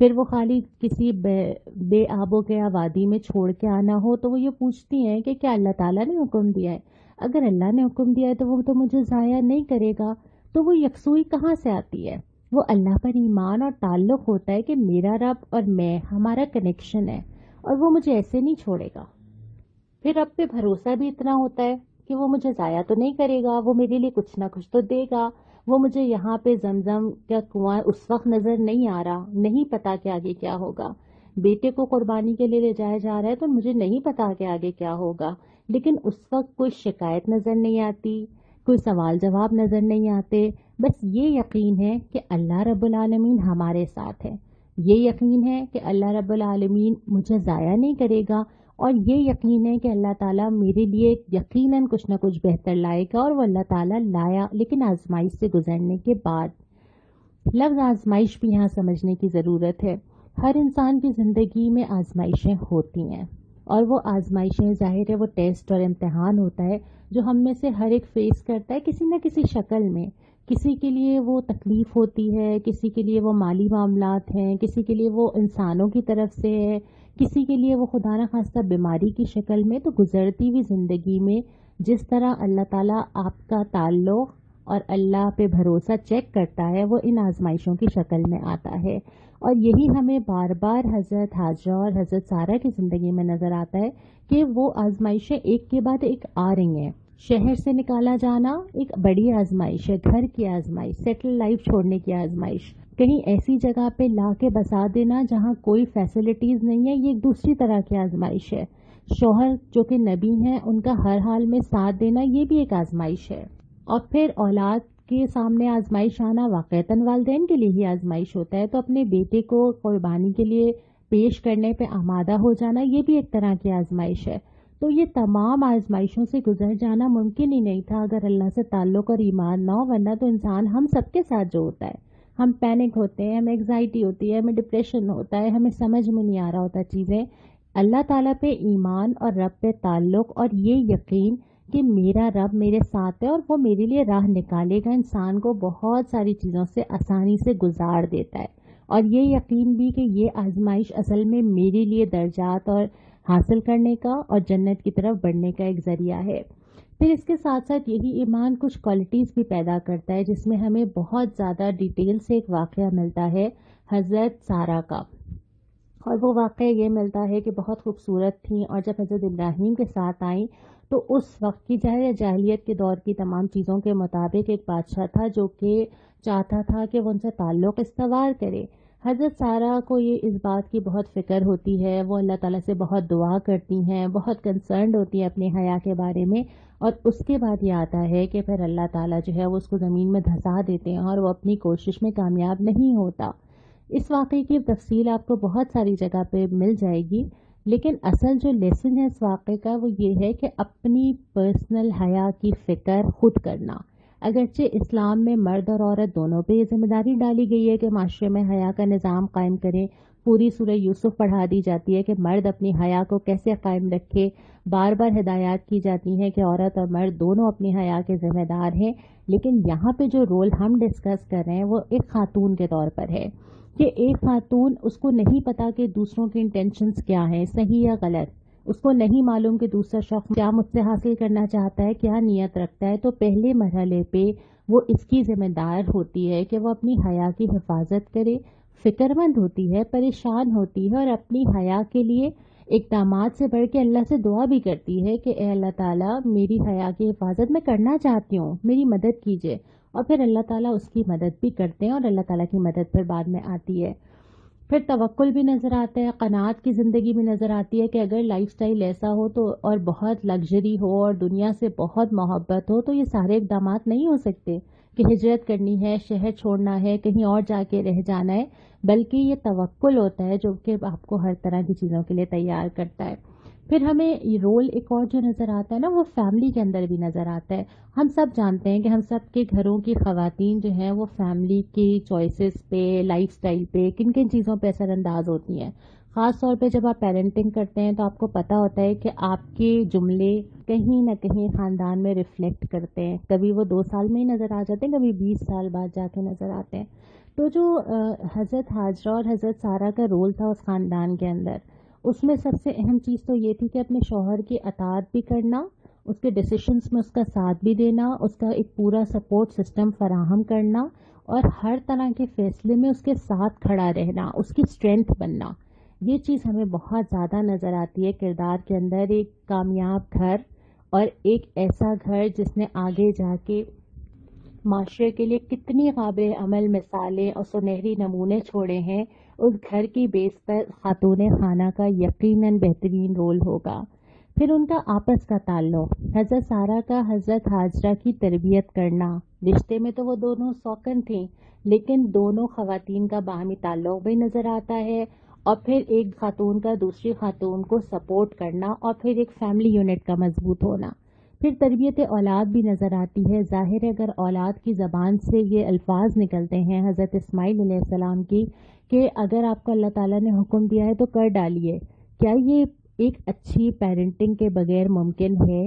پھر وہ خالی کسی بے آب و گیا وادی میں چھوڑ کے آنا ہو تو وہ یہ پوچھتی ہیں کہ کیا اللہ تعالیٰ نے حکم دیا ہے؟ اگر اللہ نے حکم دیا ہے تو وہ تو مجھے ضائع نہیں کرے گا. تو وہ یکسوئی کہاں سے آتی ہے؟ وہ اللہ پر ایمان اور تعلق ہوتا ہے کہ میرا رب اور میں، ہمارا کنیکشن ہے اور وہ مجھے ایسے نہیں چھوڑے گا. پھر رب پہ بھروسہ بھی اتنا ہوتا ہے کہ وہ مجھے ضائع تو نہیں کرے گا، وہ میرے لیے کچھ نہ کچھ تو دے گا. وہ مجھے یہاں پہ زمزم کا کنواں اس وقت نظر نہیں آ رہا، نہیں پتا کہ آگے کیا ہوگا. بیٹے کو قربانی کے لیے لے جایا جا رہا ہے تو مجھے نہیں پتا کہ آگے کیا ہوگا، لیکن اس وقت کوئی شکایت نظر نہیں آتی، کوئی سوال جواب نظر نہیں آتے. بس یہ یقین ہے کہ اللہ رب العالمین ہمارے ساتھ ہے، یہ یقین ہے کہ اللہ رب العالمین مجھے ضائع نہیں کرے گا، اور یہ یقین ہے کہ اللہ تعالیٰ میرے لیے یقیناً کچھ نہ کچھ بہتر لائے گا، اور وہ اللہ تعالیٰ لایا لیکن آزمائش سے گزرنے کے بعد. لفظ آزمائش بھی یہاں سمجھنے کی ضرورت ہے. ہر انسان کی زندگی میں آزمائشیں ہوتی ہیں، اور وہ آزمائشیں ظاہر ہے وہ ٹیسٹ اور امتحان ہوتا ہے جو ہم میں سے ہر ایک فیس کرتا ہے کسی نہ کسی شکل میں. کسی کے لیے وہ تکلیف ہوتی ہے، کسی کے لیے وہ مالی معاملات ہیں، کسی کے لیے وہ انسانوں کی طرف سے ہے، کسی کے لیے وہ خدا نہ خواستہ بیماری کی شکل میں. تو گزرتی ہوئی زندگی میں جس طرح اللہ تعالیٰ آپ کا تعلق اور اللہ پہ بھروسہ چیک کرتا ہے، وہ ان آزمائشوں کی شکل میں آتا ہے. اور یہی ہمیں بار بار حضرت حاجرہ اور حضرت سارہ کی زندگی میں نظر آتا ہے کہ وہ آزمائشیں ایک کے بعد ایک آ رہی ہیں. شہر سے نکالا جانا ایک بڑی آزمائش ہے، گھر کی آزمائش، سیٹل لائف چھوڑنے کی آزمائش، کہیں ایسی جگہ پہ لا کے بسا دینا جہاں کوئی فیسلٹیز نہیں ہے، یہ ایک دوسری طرح کی آزمائش ہے. شوہر جو کہ نبی ہیں ان کا ہر حال میں ساتھ دینا، یہ بھی ایک آزمائش ہے. اور پھر اولاد کے سامنے آزمائش آنا واقعتاً والدین کے لیے ہی آزمائش ہوتا ہے، تو اپنے بیٹے کو قربانی کے لیے پیش کرنے پہ آمادہ ہو جانا، یہ بھی ایک طرح کی آزمائش ہے. تو یہ تمام آزمائشوں سے گزر جانا ممکن ہی نہیں تھا اگر اللہ سے تعلق اور ایمان نہ ہو، ورنہ تو انسان ہم سب کے ساتھ جو ہوتا ہے، ہم پینک ہوتے ہیں، ہمیں ایگزائٹی ہوتی ہے، ہمیں ڈپریشن ہوتا ہے، ہمیں سمجھ میں نہیں آ رہا ہوتا چیزیں. اللہ تعالیٰ پہ ایمان اور رب پہ تعلق اور یہ یقین کہ میرا رب میرے ساتھ ہے اور وہ میرے لیے راہ نکالے گا، انسان کو بہت ساری چیزوں سے آسانی سے گزار دیتا ہے. اور یہ یقین بھی کہ یہ آزمائش اصل میں میرے لیے درجات اور حاصل کرنے کا اور جنت کی طرف بڑھنے کا ایک ذریعہ ہے. پھر اس کے ساتھ ساتھ یہی ایمان کچھ کوالٹیز بھی پیدا کرتا ہے جس میں ہمیں بہت زیادہ ڈیٹیل سے ایک واقعہ ملتا ہے حضرت سارہ کا. اور وہ واقعہ یہ ملتا ہے کہ بہت خوبصورت تھیں، اور جب حضرت ابراہیم کے ساتھ آئیں تو اس وقت کی جاہلیت کے دور کی تمام چیزوں کے مطابق ایک بادشاہ تھا جو کہ چاہتا تھا کہ وہ ان سے تعلق استوار کرے. حضرت سارہ کو یہ اس بات کی بہت فکر ہوتی ہے، وہ اللہ تعالیٰ سے بہت دعا کرتی ہیں، بہت کنسرنڈ ہوتی ہیں اپنے حیا کے بارے میں. اور اس کے بعد یہ آتا ہے کہ پھر اللہ تعالیٰ جو ہے وہ اس کو زمین میں دھسا دیتے ہیں اور وہ اپنی کوشش میں کامیاب نہیں ہوتا. اس واقعے کی تفصیل آپ کو بہت ساری جگہ پہ مل جائے گی، لیکن اصل جو لیسن ہے اس واقعے کا وہ یہ ہے کہ اپنی پرسنل حیا کی فکر خود کرنا. اگرچہ اسلام میں مرد اور عورت دونوں پہ یہ ذمہ داری ڈالی گئی ہے کہ معاشرے میں حیا کا نظام قائم کریں، پوری سورہ یوسف پڑھا دی جاتی ہے کہ مرد اپنی حیا کو کیسے قائم رکھے، بار بار ہدایات کی جاتی ہیں کہ عورت اور مرد دونوں اپنی حیا کے ذمہ دار ہیں. لیکن یہاں پہ جو رول ہم ڈسکس کر رہے ہیں وہ ایک خاتون کے طور پر ہے کہ ایک خاتون، اس کو نہیں پتا کہ دوسروں کے انٹینشنز کیا ہیں، صحیح یا غلط، اس کو نہیں معلوم کہ دوسرا شخص کیا مجھ سے حاصل کرنا چاہتا ہے، کیا نیت رکھتا ہے. تو پہلے مرحلے پہ وہ اس کی ذمہ دار ہوتی ہے کہ وہ اپنی حیا کی حفاظت کرے، فکر مند ہوتی ہے، پریشان ہوتی ہے، اور اپنی حیا کے لیے اقدامات سے بڑھ کے اللہ سے دعا بھی کرتی ہے کہ اے اللہ تعالیٰ میری حیا کی حفاظت میں کرنا چاہتی ہوں، میری مدد کیجیے. اور پھر اللہ تعالیٰ اس کی مدد بھی کرتے ہیں، اور اللہ تعالیٰ کی مدد پھر بعد میں آتی ہے. پھر توکل بھی نظر آتا ہے، قناعت کی زندگی بھی نظر آتی ہے کہ اگر لائف سٹائل ایسا ہو تو اور بہت لگژری ہو اور دنیا سے بہت محبت ہو تو یہ سارے اقدامات نہیں ہو سکتے کہ ہجرت کرنی ہے، شہر چھوڑنا ہے، کہیں اور جا کے رہ جانا ہے، بلکہ یہ توکل ہوتا ہے جو کہ آپ کو ہر طرح کی چیزوں کے لیے تیار کرتا ہے. پھر ہمیں یہ رول ایک اور جو نظر آتا ہے نا وہ فیملی کے اندر بھی نظر آتا ہے. ہم سب جانتے ہیں کہ ہم سب کے گھروں کی خواتین جو ہیں وہ فیملی کی چوائسز پہ، لائف سٹائل پہ، کن کن چیزوں پہ اثر انداز ہوتی ہیں. خاص طور پہ جب آپ پیرنٹنگ کرتے ہیں تو آپ کو پتہ ہوتا ہے کہ آپ کے جملے کہیں نہ کہیں خاندان میں ریفلیکٹ کرتے ہیں. کبھی وہ 2 سال میں ہی نظر آ جاتے ہیں, کبھی 20 سال بعد جا کے نظر آتے ہیں. تو جو حضرت حاجرہ اور حضرت سارہ کا رول تھا اس خاندان کے اندر, اس میں سب سے اہم چیز تو یہ تھی کہ اپنے شوہر کی اطاعت بھی کرنا, اس کے ڈیسیشنز میں اس کا ساتھ بھی دینا, اس کا ایک پورا سپورٹ سسٹم فراہم کرنا, اور ہر طرح کے فیصلے میں اس کے ساتھ کھڑا رہنا, اس کی اسٹرینتھ بننا. یہ چیز ہمیں بہت زیادہ نظر آتی ہے کردار کے اندر. ایک کامیاب گھر اور ایک ایسا گھر جس نے آگے جا کے معاشرے کے لیے کتنی قابل عمل مثالیں اور سنہری نمونے چھوڑے ہیں, اس گھر کی بیس پر خاتون خانہ کا یقیناً بہترین رول ہوگا. پھر ان کا آپس کا تعلق, حضرت سارہ کا حضرت حاجرہ کی تربیت کرنا. رشتے میں تو وہ دونوں سوکن تھیں, لیکن دونوں خواتین کا باہمی تعلق بھی نظر آتا ہے, اور پھر ایک خاتون کا دوسری خاتون کو سپورٹ کرنا, اور پھر ایک فیملی یونٹ کا مضبوط ہونا. پھر تربیت اولاد بھی نظر آتی ہے. ظاہر ہے اگر اولاد کی زبان سے یہ الفاظ نکلتے ہیں حضرت اسماعیل علیہ السلام کی کہ اگر آپ کو اللہ تعالیٰ نے حکم دیا ہے تو کر ڈالیے, کیا یہ ایک اچھی پیرنٹنگ کے بغیر ممکن ہے؟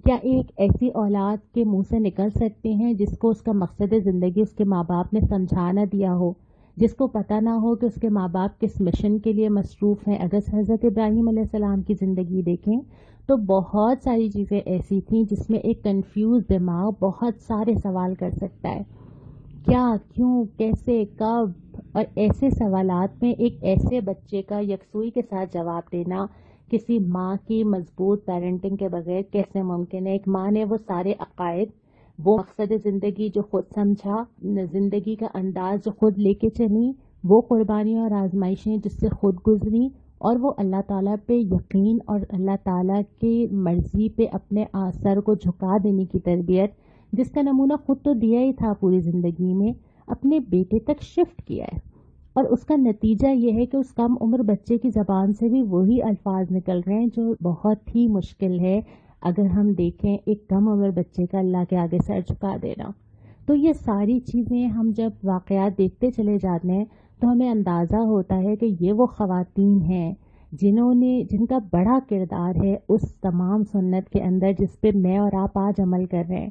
کیا ایک ایسی اولاد کے منہ سے نکل سکتے ہیں جس کو اس کا مقصد زندگی اس کے ماں باپ نے سمجھا نہ دیا ہو, جس کو پتہ نہ ہو کہ اس کے ماں باپ کس مشن کے لیے مصروف ہیں؟ اگر حضرت ابراہیم علیہ السلام کی زندگی دیکھیں تو بہت ساری چیزیں ایسی تھیں جس میں ایک کنفیوز دماغ بہت سارے سوال کر سکتا ہے. کیا, کیوں, کیسے, کب, اور ایسے سوالات میں ایک ایسے بچے کا یکسوئی کے ساتھ جواب دینا کسی ماں کی مضبوط پیرنٹنگ کے بغیر کیسے ممکن ہے؟ ایک ماں نے وہ سارے عقائد, وہ مقصد زندگی جو خود سمجھا, زندگی کا انداز جو خود لے کے چلی, وہ قربانیاں اور آزمائشیں جس سے خود گزری, اور وہ اللہ تعالیٰ پہ یقین اور اللہ تعالیٰ کی مرضی پہ اپنے سر کو جھکا دینے کی تربیت, جس کا نمونہ خود تو دیا ہی تھا پوری زندگی میں, اپنے بیٹے تک شفٹ کیا ہے. اور اس کا نتیجہ یہ ہے کہ اس کم عمر بچے کی زبان سے بھی وہی الفاظ نکل رہے ہیں جو بہت ہی مشکل ہے اگر ہم دیکھیں ایک کم عمر بچے کا اللہ کے آگے سر جھکا دینا. تو یہ ساری چیزیں ہم جب واقعات دیکھتے چلے جاتے ہیں تو ہمیں اندازہ ہوتا ہے کہ یہ وہ خواتین ہیں جن کا بڑا کردار ہے اس تمام سنت کے اندر جس پہ میں اور آپ آج عمل کر رہے ہیں.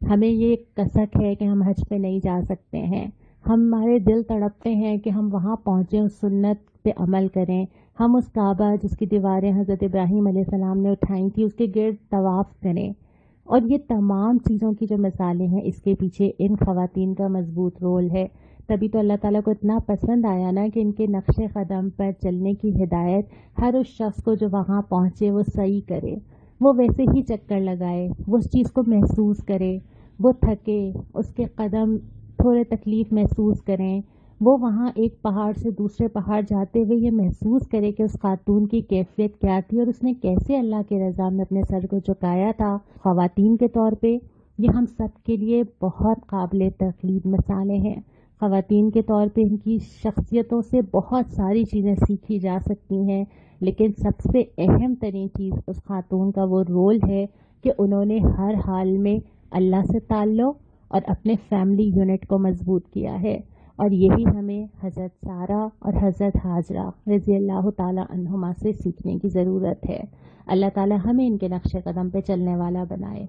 ہمیں یہ کسک ہے کہ ہم حج پہ نہیں جا سکتے ہیں, ہمارے دل تڑپتے ہیں کہ ہم وہاں پہنچیں, اس سنت پہ عمل کریں, ہم اس کعبہ جس کی دیواریں حضرت ابراہیم علیہ السلام نے اٹھائی تھی اس کے گرد طواف کریں. اور یہ تمام چیزوں کی جو مثالیں ہیں اس کے پیچھے ان خواتین کا مضبوط رول ہے. تبھی تو اللہ تعالیٰ کو اتنا پسند آیا نا کہ ان کے نقش قدم پر چلنے کی ہدایت ہر اس شخص کو جو وہاں پہنچے وہ صحیح کرے, وہ ویسے ہی چکر لگائے, وہ اس چیز کو محسوس کرے, وہ تھکے, اس کے قدم تھوڑے تکلیف محسوس کریں, وہ وہاں ایک پہاڑ سے دوسرے پہاڑ جاتے ہوئے یہ محسوس کرے کہ اس خاتون کی کیفیت کیا تھی اور اس نے کیسے اللہ کے رضا میں اپنے سر کو جھکایا تھا خواتین کے طور پہ. یہ ہم سب کے لیے بہت قابل تقلید مثالیں ہیں. خواتین کے طور پہ ان کی شخصیتوں سے بہت ساری چیزیں سیکھی جا سکتی ہیں, لیکن سب سے اہم ترین چیز اس خاتون کا وہ رول ہے کہ انہوں نے ہر حال میں اللہ سے تعلق اور اپنے فیملی یونٹ کو مضبوط کیا ہے. اور یہی ہمیں حضرت سارہ اور حضرت حاجرہ رضی اللہ تعالی عنہما سے سیکھنے کی ضرورت ہے. اللہ تعالی ہمیں ان کے نقش قدم پہ چلنے والا بنائے.